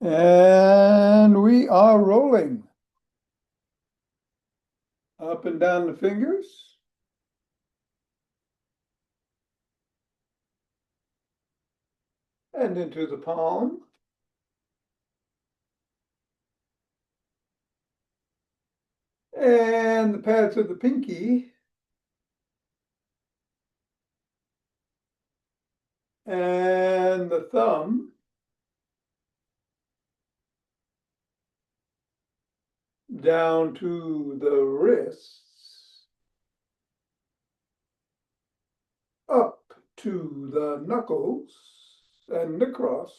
And we are rolling. Up and down the fingers. And into the palm. And the pads of the pinky. And the thumb. Down to the wrists. Up to the knuckles and across.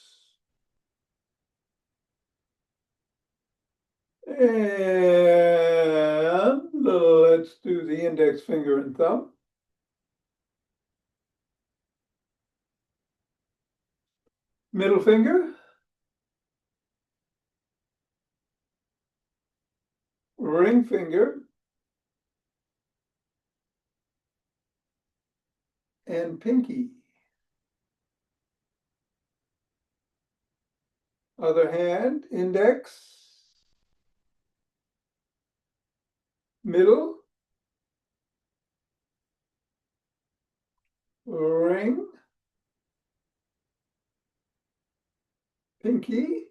And let's do the index finger and thumb. Middle finger. Ring finger. And pinky. Other hand, index, middle, ring, pinky.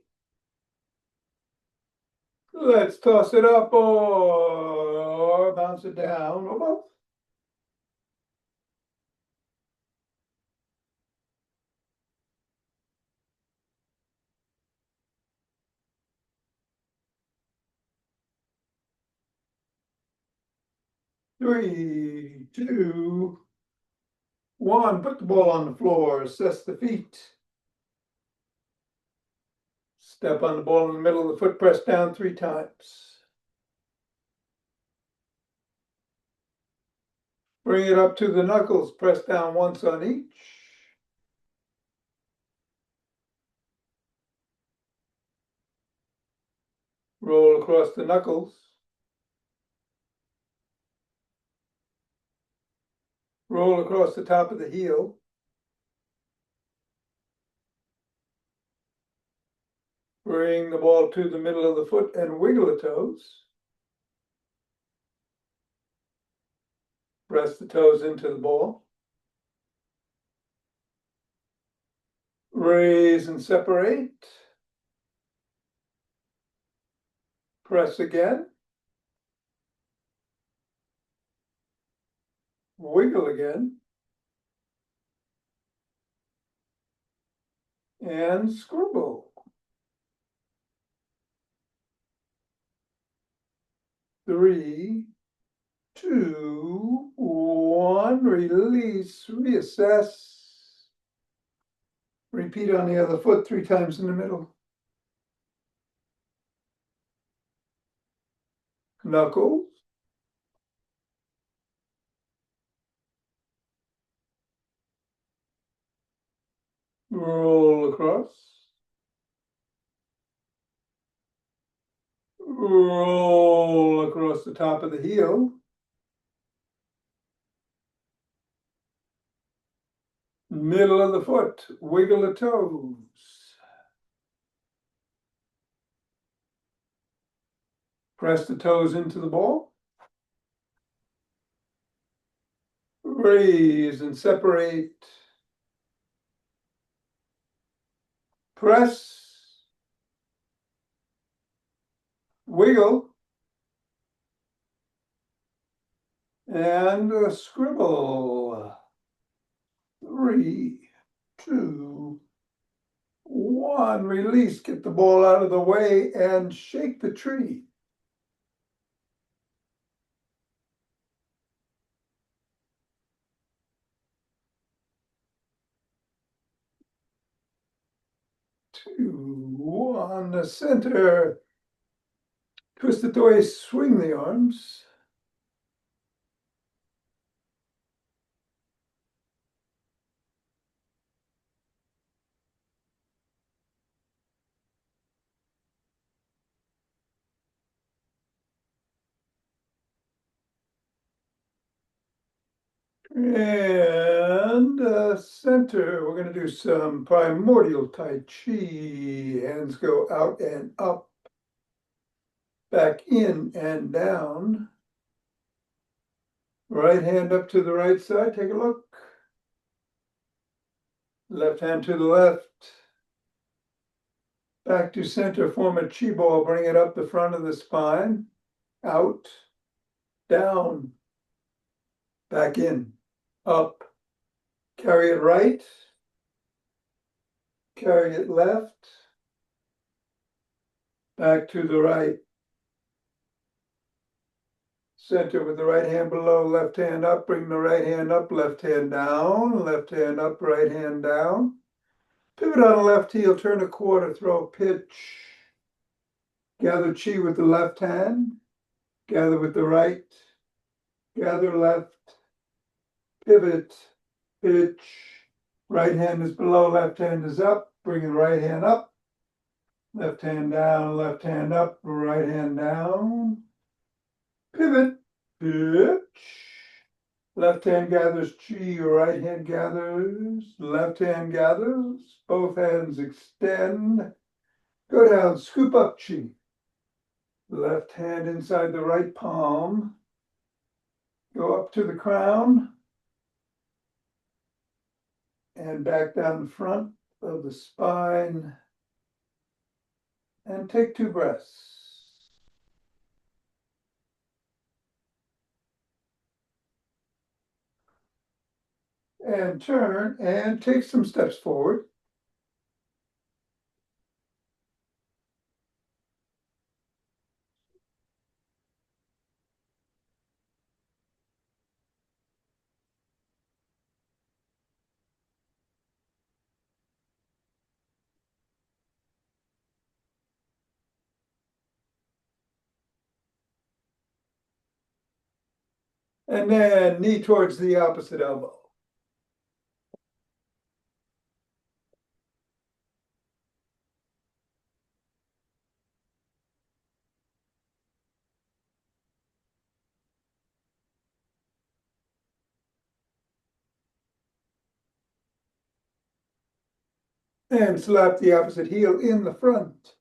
Let's toss it up or bounce it down or both. Three, two, one. Put the ball on the floor. Assess the feet. Step on the ball in the middle of the foot. Press down 3 times. Bring it up to the knuckles. Press down once on each. Roll across the knuckles. Roll across the top of the heel. Bring the ball to the middle of the foot and wiggle the toes. Press the toes into the ball. Raise and separate. Press again. Wiggle again. And scribble. 3, 2, 1. Release, reassess. Repeat on the other foot 3 times in the middle. Knuckles. Roll across. Roll across the top of the heel. Middle of the foot, wiggle the toes. Press the toes into the ball. Raise and separate. Press. Wiggle. And scribble. 3, 2, 1. Release. Get the ball out of the way and shake the tree. Two, one. The center. Twist it the way, swing the arms. And on the center, we're going to do some primordial Tai Chi. Hands go out and up, back in and down. Right hand up to the right side, take a look. Left hand to the left. Back to center, form a chi ball, bring it up the front of the spine. Out, down, back in, up. Carry it right. Carry it left. Back to the right. Center with the right hand below, left hand up, bring the right hand up, left hand down, left hand up, right hand down. Pivot on the left heel, turn a quarter, throw a pitch. Gather chi with the left hand, gather with the right, gather left, pivot, pitch. Right hand is below, left hand is up, bring the right hand up, left hand down, left hand up, right hand down. Pivot, pitch. Left hand gathers chi, right hand gathers, left hand gathers, both hands extend. Go down, scoop up chi. Left hand inside the right palm. Go up to the crown. And back down the front of the spine. And take 2 breaths. And turn and take some steps forward. And then knee towards the opposite elbow. And slap the opposite heel in the front.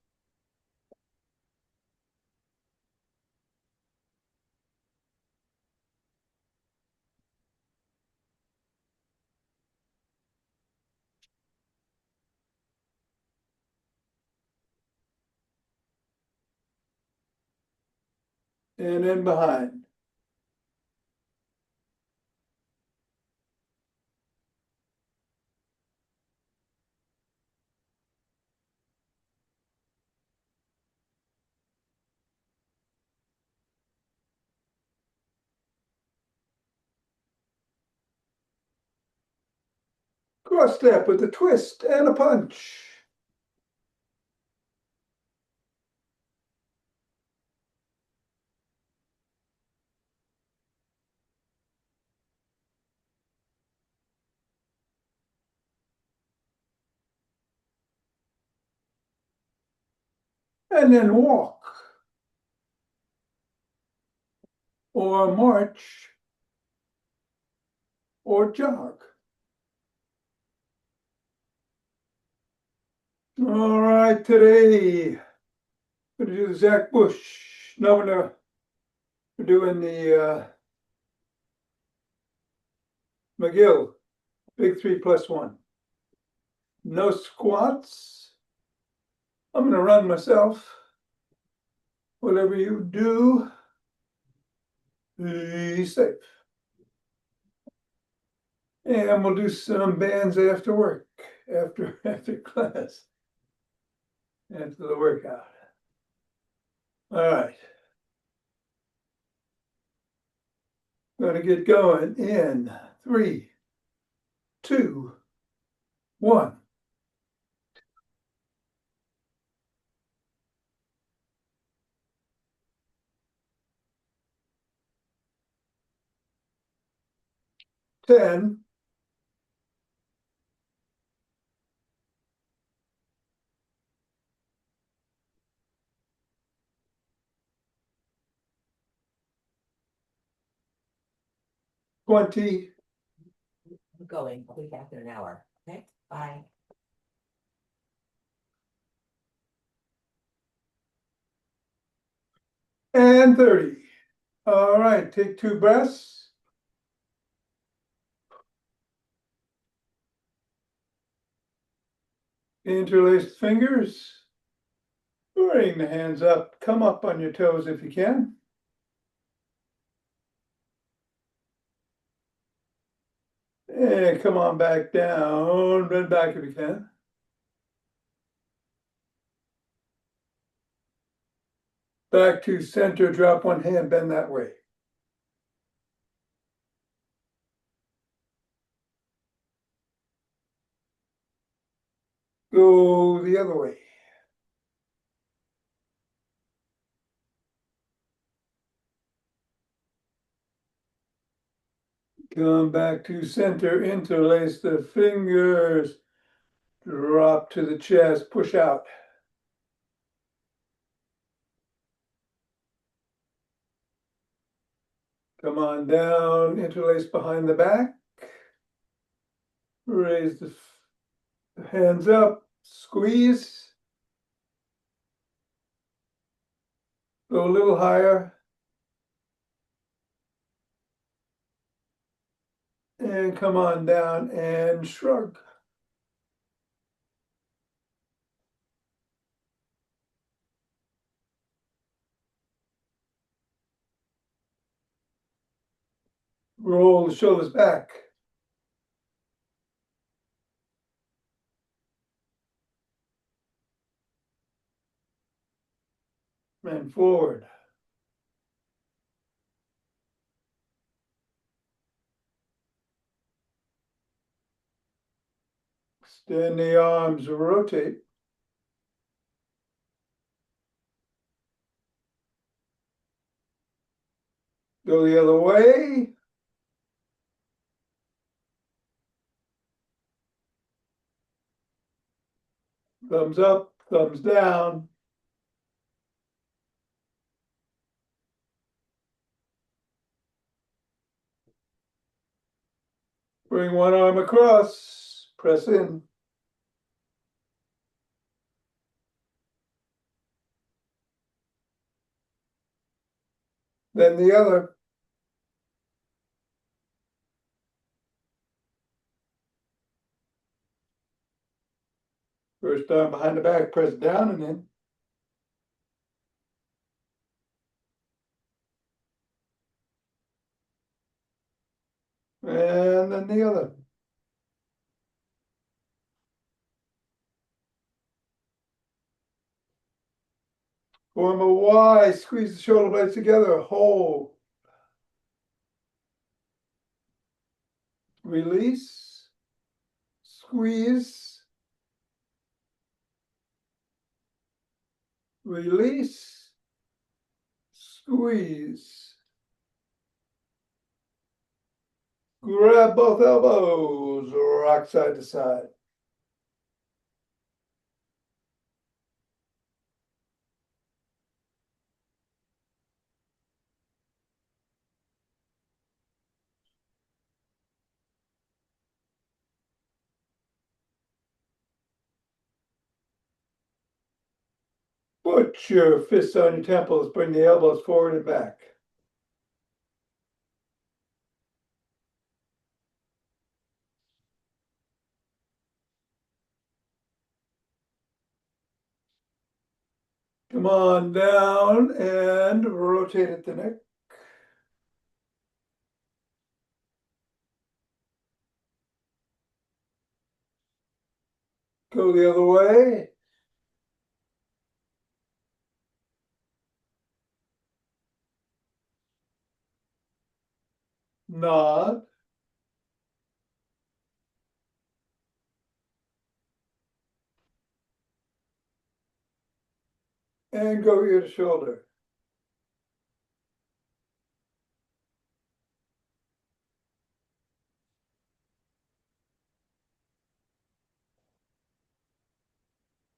And then behind. Cross step with a twist and a punch. And then walk. Or march. Or jog. All right, today we're going to do the Zach Bush. No, we're doing the McGill, big 3+1. No squats. I'm going to run myself. Whatever you do, be safe. And we'll do some bands after work, after class, after the workout. All right. Going to get going in 3, 2, 1. Ten, 20, going. I'll be back in an hour. Okay, bye. And 30. All right, take 2 breaths. Interlace fingers. Bring the hands up. Come up on your toes if you can. And come on back down. Bend back if you can. Back to center. Drop one hand. Bend that way. Go the other way. Come back to center, interlace the fingers, drop to the chest, push out. Come on down, interlace behind the back. Raise the hands up, squeeze. Go a little higher. And come on down and shrug. Roll the shoulders back. And forward. Extend the arms, rotate. Go the other way. Thumbs up, thumbs down. Bring one arm across, press in. Then the other. First arm behind the back, press down and in. And then the other. Form a Y, squeeze the shoulder blades together, hold. Release, squeeze, release, squeeze. Grab both elbows, rock side to side. Put your fists on your temples, bring the elbows forward and back. Come on down and rotate at the neck. Go the other way. Nod. And go ear to shoulder.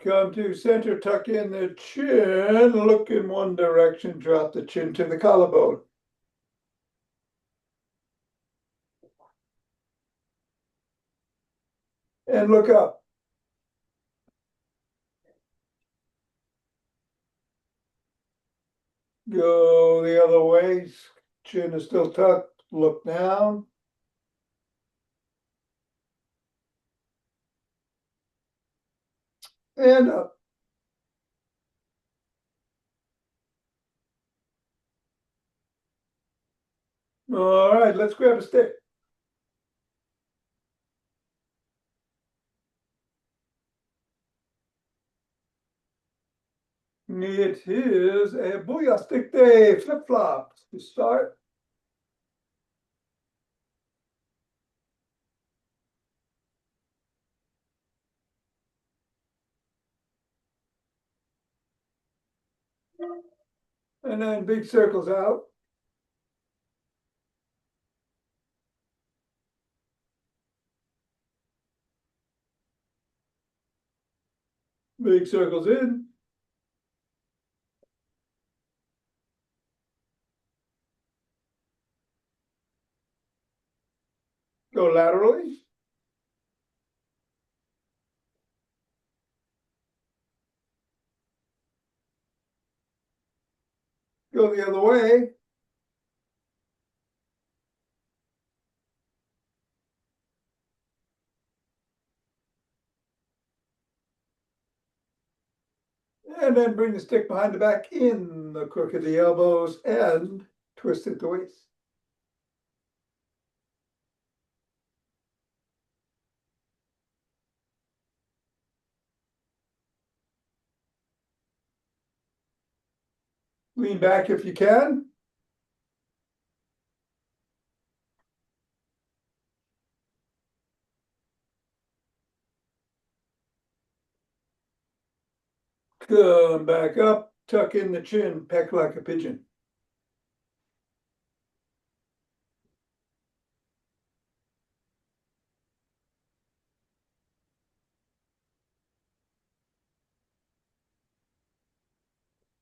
Come to center, tuck in the chin, look in one direction, drop the chin to the collarbone. and look up. Go the other way, chin is still tucked, look down. And up. All right, let's grab a stick. It is a booyah stick day, flip-flops to start. And then big circles out. Big circles in. Go laterally. Go the other way. And then bring the stick behind the back in the crook of the elbows and twist at the waist. Lean back if you can. Come back up, tuck in the chin, peck like a pigeon.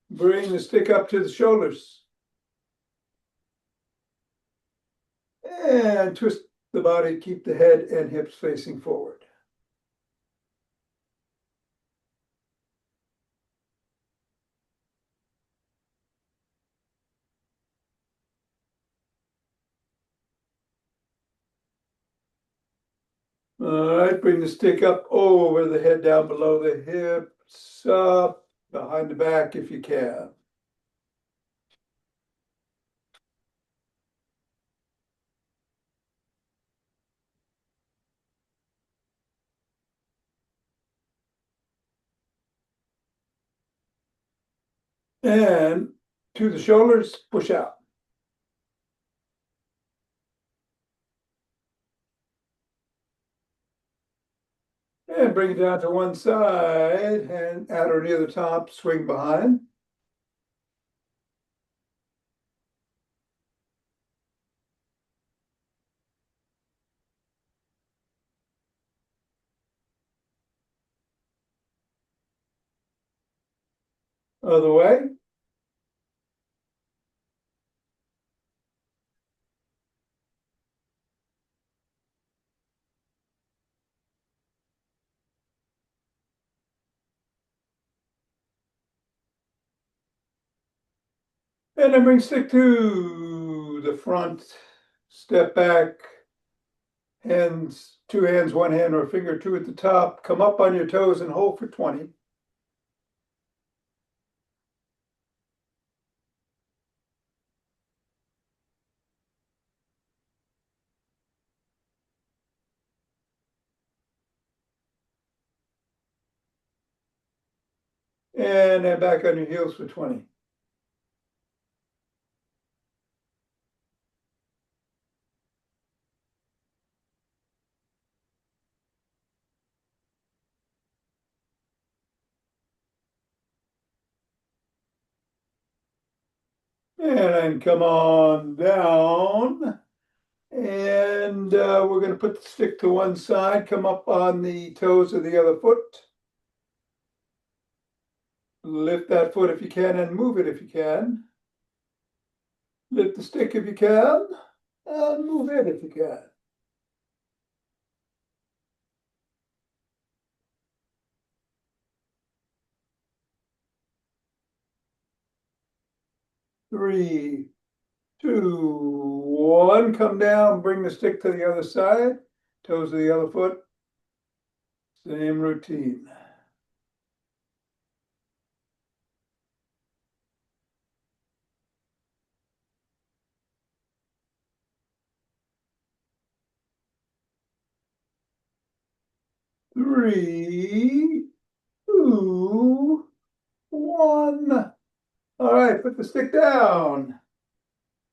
Bring the stick up to the shoulders. And twist the body, keep the head and hips facing forward. All right, bring the stick up over the head, down below the hips, up behind the back if you can. And to the shoulders, push out. And bring it down to one side, and at or near the top, swing behind. Other way. And then bring stick to the front, step back, hands, two hands, one hand or a finger, two at the top, come up on your toes and hold for 20. And then back on your heels for 20. And then come on down. And we're going to put the stick to one side, come up on the toes of the other foot. Lift that foot if you can and move it if you can. Lift the stick if you can and move it if you can. 3, 2, 1. Come down, bring the stick to the other side, toes to the other foot. Same routine. Three, 2, 1. All right, put the stick down.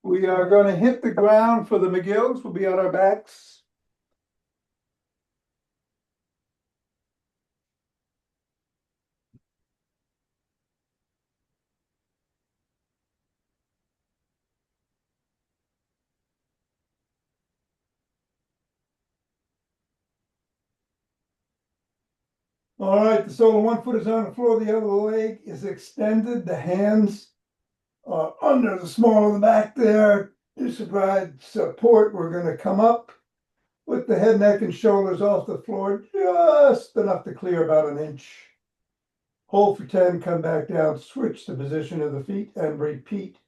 We are going to hit the ground for the McGills. We'll be on our backs. All right, so one foot is on the floor, the other leg is extended. The hands are under the small of the back there. To provide support, we're going to come up with the head, neck, and shoulders off the floor, just enough to clear about an inch. Hold for 10, come back down, switch the position of the feet, and repeat.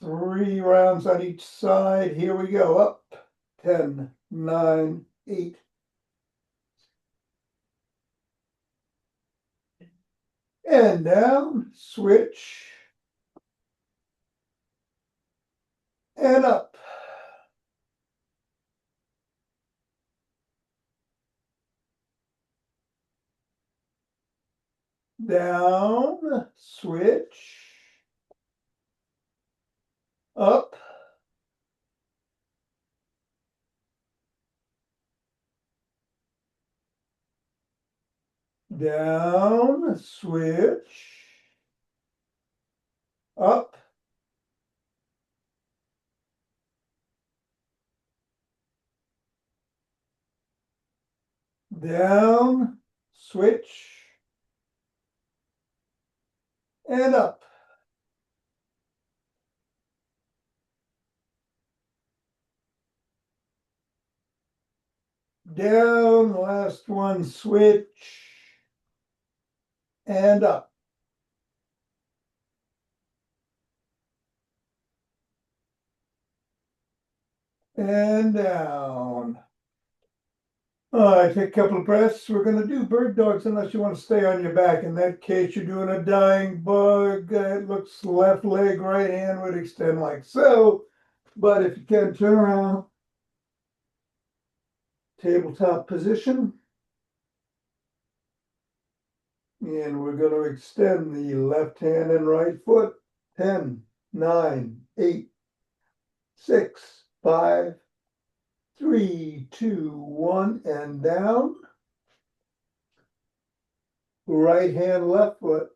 3 rounds on each side. Here we go. Up. 10, 9, 8. And down. Switch. And up. Down. Switch. Up. Down. Switch. Up. Down. Switch. And up. Down, last one, switch. And up. And down. All right, take a couple of breaths. We're going to do bird dogs unless you want to stay on your back. In that case, you're doing a dying bug. It looks left leg, right hand would extend like so. But if you can, turn around. Tabletop position. And we're going to extend the left hand and right foot. 10, 9, 8, 6, 5, 3, 2, 1, and down. Right hand, left foot.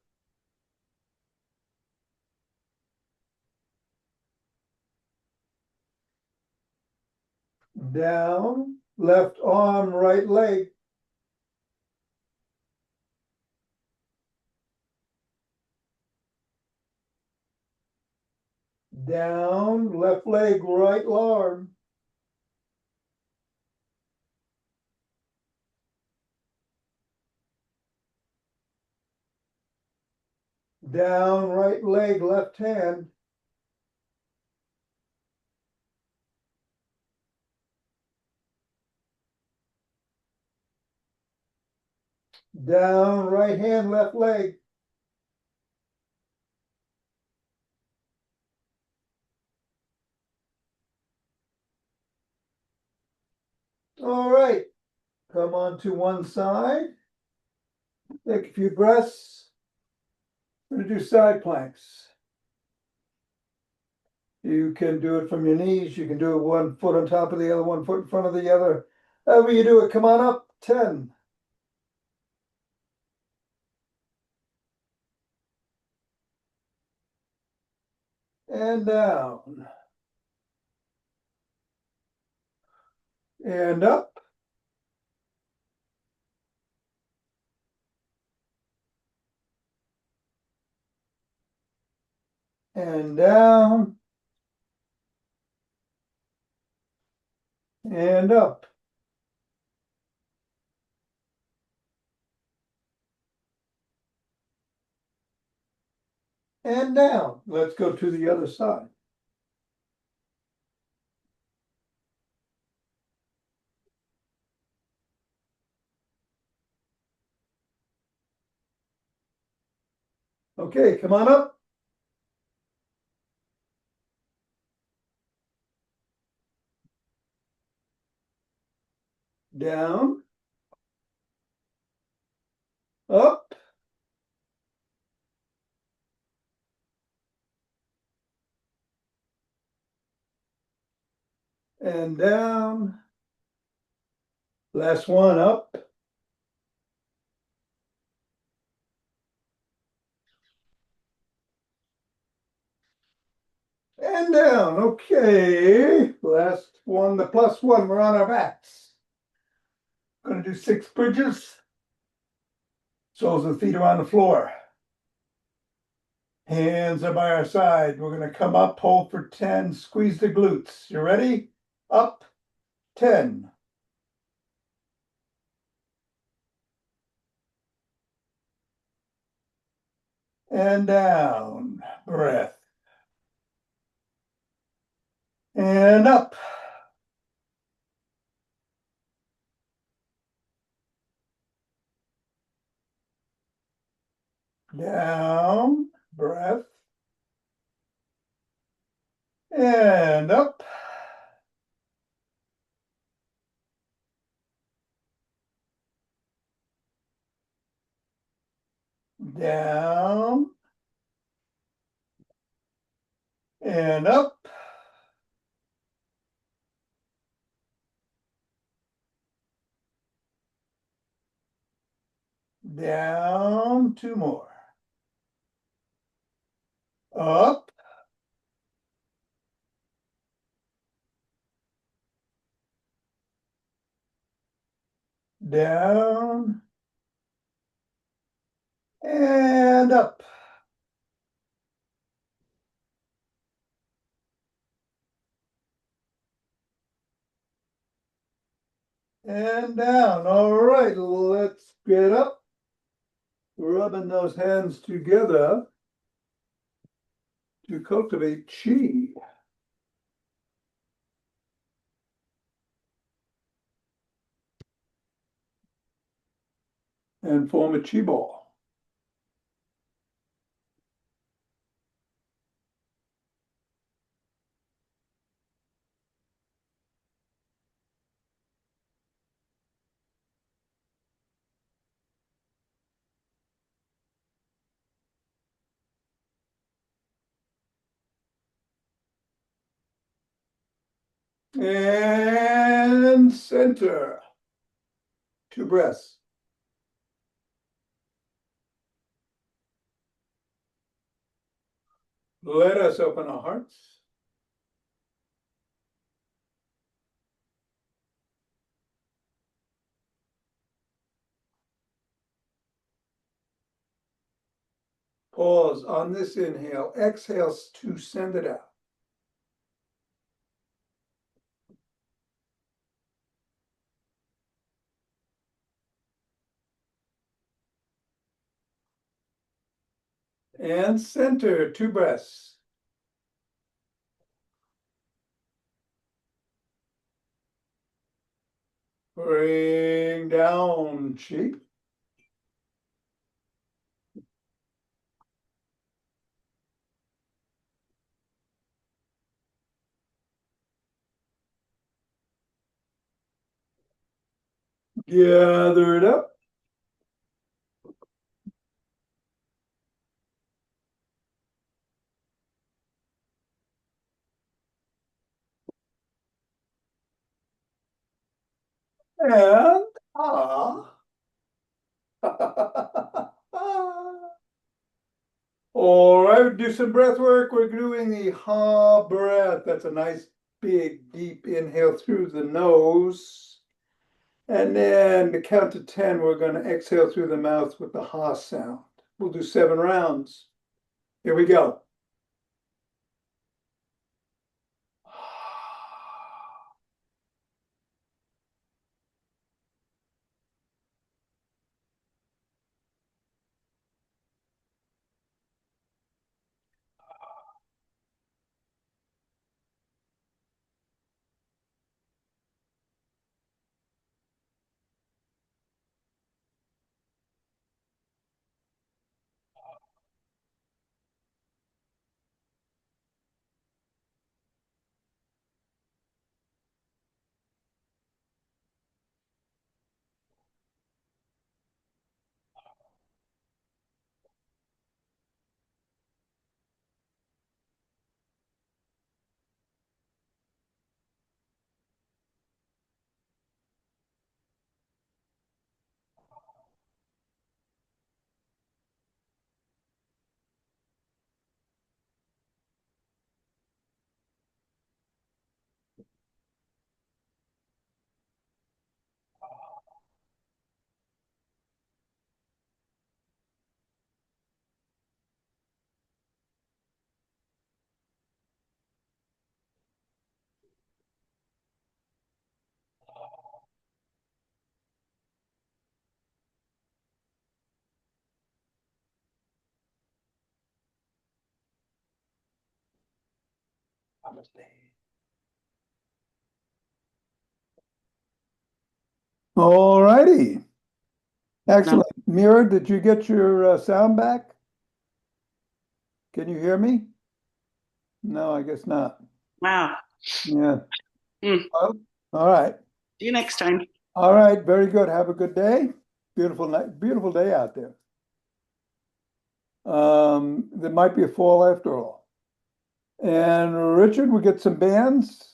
Down, left arm, right leg. Down, left leg, right arm. Down, right leg, left hand. Down, right hand, left leg. All right, come on to one side. Take a few breaths. We're going to do side planks. You can do it from your knees. You can do it 1 foot on top of the other, 1 foot in front of the other. However you do it, come on up. 10. And down. And up. And down. And up. and down. Let's go to the other side. Okay, come on up. Down. Up. And down. Last one, up. And down. Okay. Last one, the plus one. We're on our backs. Going to do 6 bridges. Soles of the feet are on the floor. Hands are by our side. We're going to come up, hold for 10, squeeze the glutes. You ready? Up, 10. And down. Breath. And up. Down. Breath. And up. Down. And up. Down. 2 more. Up. Down. And up. And down. All right, let's get up. Rubbing those hands together to cultivate chi. And form a chi ball. And center. 2 breaths. Let us open our hearts. Pause on this inhale. Exhale to send it out. And center. 2 breaths. Bring down chi. Gather it up. And ah. All right, do some breath work. We're doing the ha breath. That's a nice big deep inhale through the nose. And then to count to 10, we're going to exhale through the mouth with the ha sound. We'll do 7 rounds. Here we go. All righty. Excellent. Mira, did you get your sound back? Can you hear me? No, I guess not. Wow. Yeah. Mm. Well, all right. See you next time. All right. Very good. Have a good day. Beautiful night. Beautiful day out there. There might be a fall after all. And Richard, we get some bands.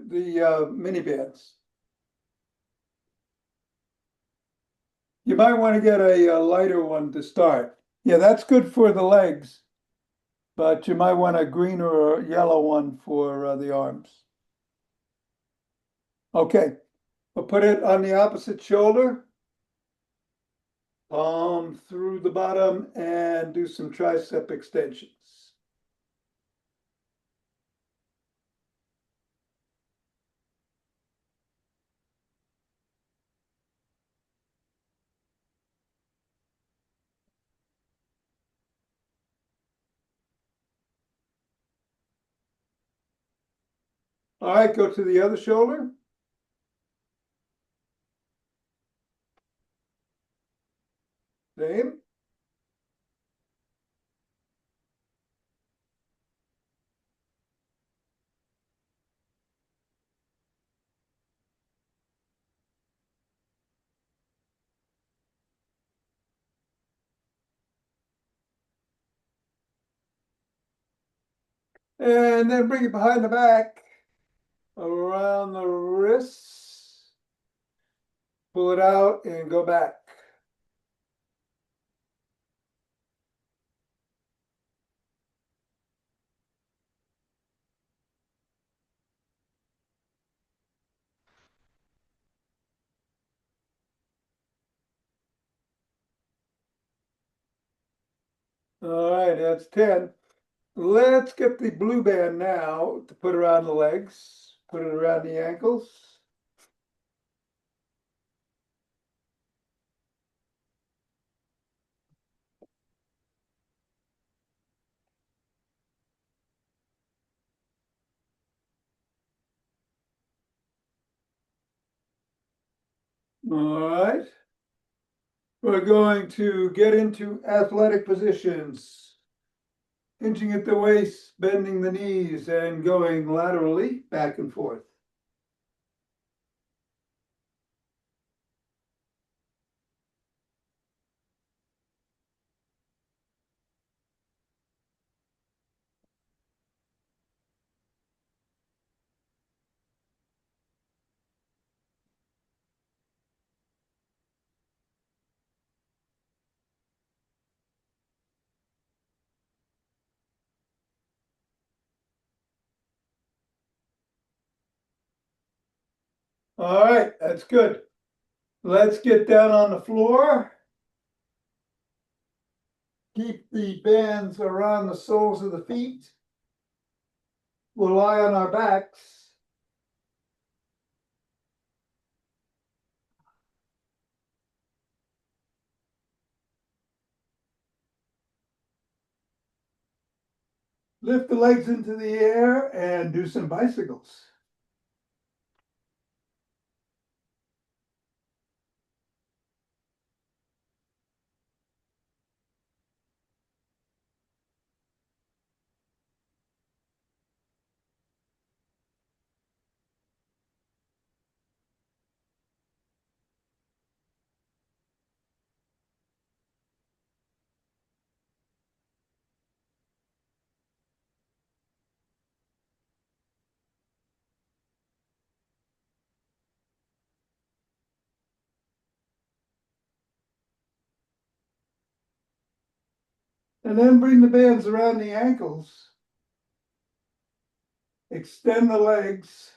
The mini bands. You might want to get a lighter one to start. Yeah, that's good for the legs, but you might want a green or a yellow one for the arms. Okay, we'll put it on the opposite shoulder, palm through the bottom, and do some tricep extensions. All right, go to the other shoulder. Same. And then bring it behind the back, around the wrists. Pull it out and go back. All right, that's 10. Let's get the blue band now to put around the legs, put it around the ankles. All right. We're going to get into athletic positions. Hinging at the waist, bending the knees, and going laterally back and forth. All right, that's good. Let's get down on the floor. Keep the bands around the soles of the feet. We'll lie on our backs. Lift the legs into the air and do some bicycles. And then bring the bands around the ankles. Extend the legs.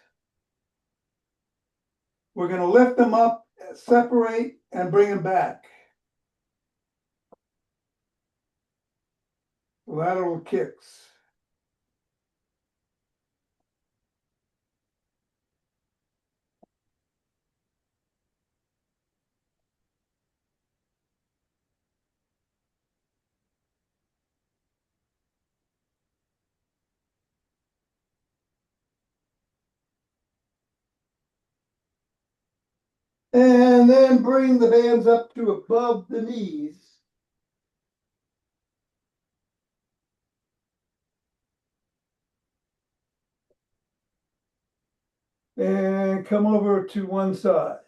We're gonna lift them up, separate, and bring them back. Lateral kicks. And then bring the bands up to above the knees. And come over to one side.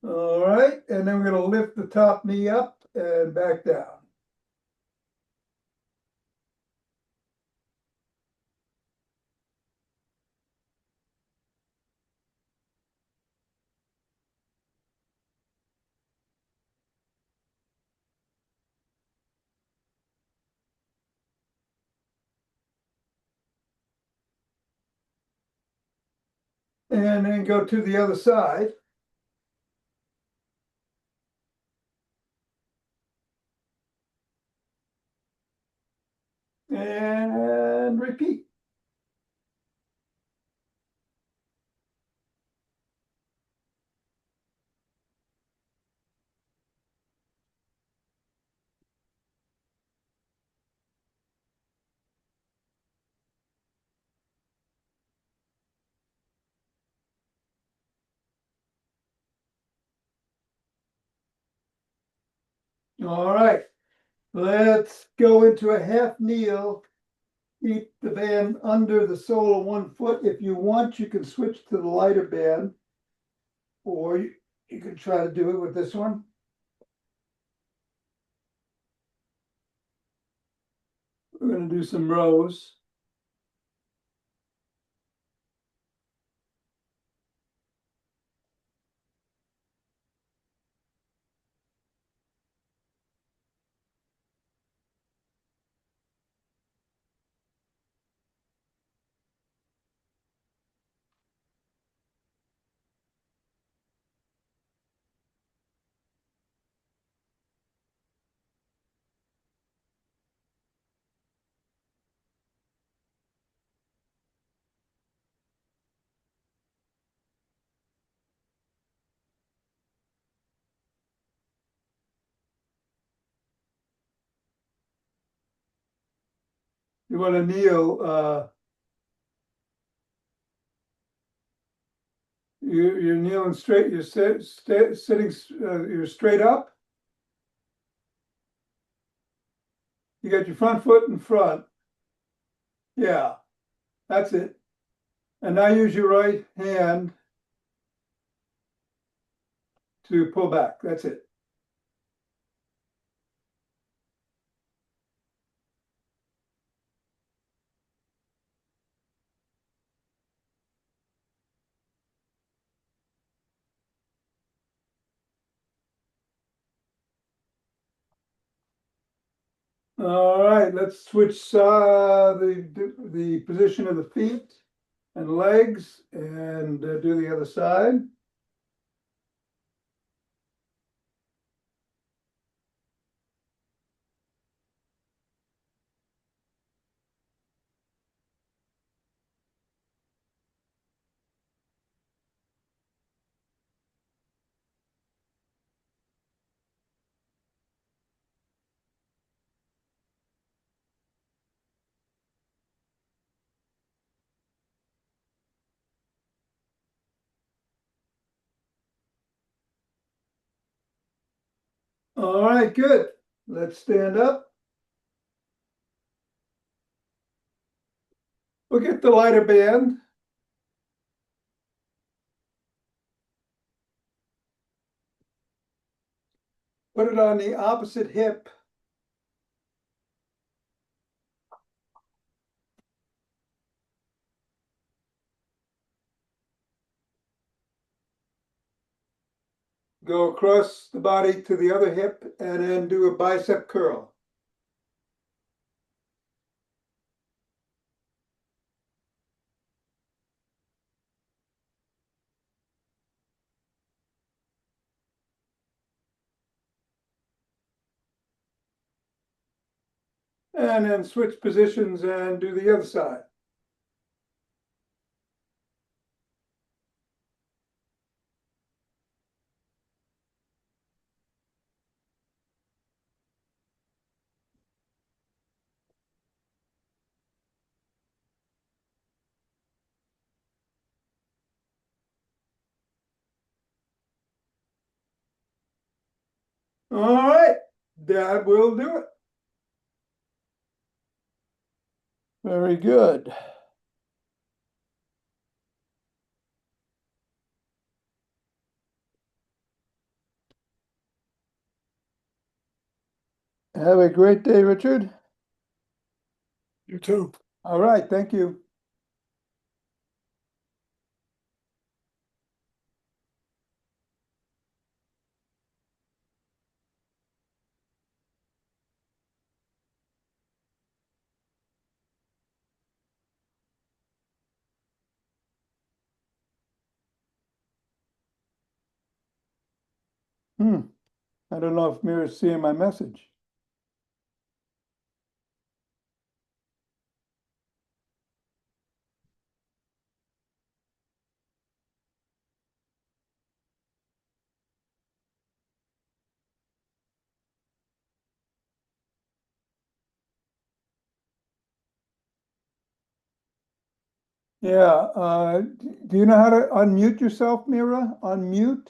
All right, and then we're gonna lift the top knee up and back down. And then go to the other side. And repeat. All right, let's go into a half kneel. Keep the band under the sole of one foot. If you want, you can switch to the lighter band, or you can try to do it with this one. We're going to do some rows. You want to kneel. You're kneeling straight. You're sitting. You're straight up. You got your front foot in front. Yeah, that's it. And now use your right hand to pull back. That's it. All right, let's switch the position of the feet and legs and do the other side. All right, good. Let's stand up. We'll get the lighter band. Put it on the opposite hip. Go across the body to the other hip and then do a bicep curl. And then switch positions and do the other side. All right, that will do it. Very good. Have a great day, Richard. You too. All right, thank you. I don't know if Mira's seeing my message. Yeah, do you know how to unmute yourself, Mira? Unmute?